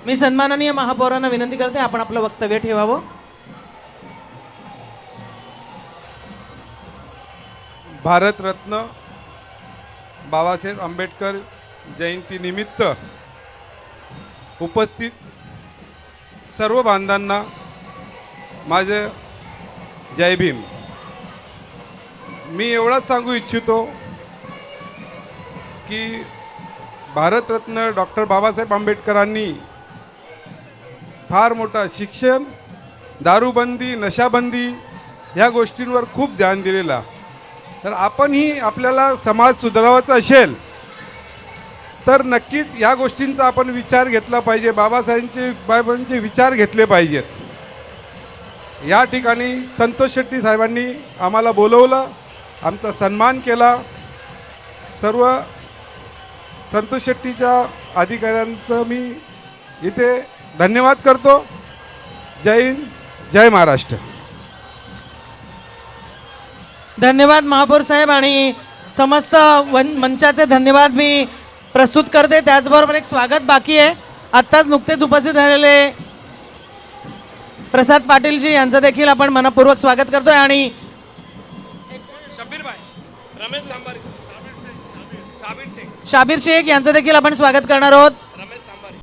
मी सन्माननीय महापौरांना विनंती करते आपण आपलं वक्तव्य ठेवावं. भारतरत्न बाबासाहेब आंबेडकर जयंतीनिमित्त उपस्थित सर्व बांधवांना माझे जय भीम. मी एवढंच सांगू इच्छितो की भारतरत्न डॉक्टर बाबासाहेब आंबेडकरांनी फार मोठा शिक्षण, दारूबंदी, नशाबंदी ह्या गोष्टींवर खूप ध्यान दिलेला. तर आपणही आपल्याला समाज सुधारावायचा असेल तर नक्कीच ह्या गोष्टींचा आपण विचार घेतला पाहिजे. बाबासाहेबांचे विचार घेतले पाहिजेत. या ठिकाणी संतोष शेट्टी साहेबांनी आम्हाला बोलवलं, आमचा सन्मान केला. सर्व संतोष शेट्टीच्या अधिकाऱ्यांचं मी इथे धन्यवाद करतो. जय हिंद, जय महाराष्ट्र. धन्यवाद महापौर साहेब आणि समस्त मंचाचे धन्यवाद मी प्रस्तुत करते. त्याचबरोबर एक स्वागत बाकी आहे. आत्ताच नुकतेच उपस्थित झालेले प्रसाद पाटीलजी यांचं देखील आपण मनपूर्वक स्वागत करतोय आणि शाबीर शेख यांचं देखील आपण स्वागत करणार आहोत.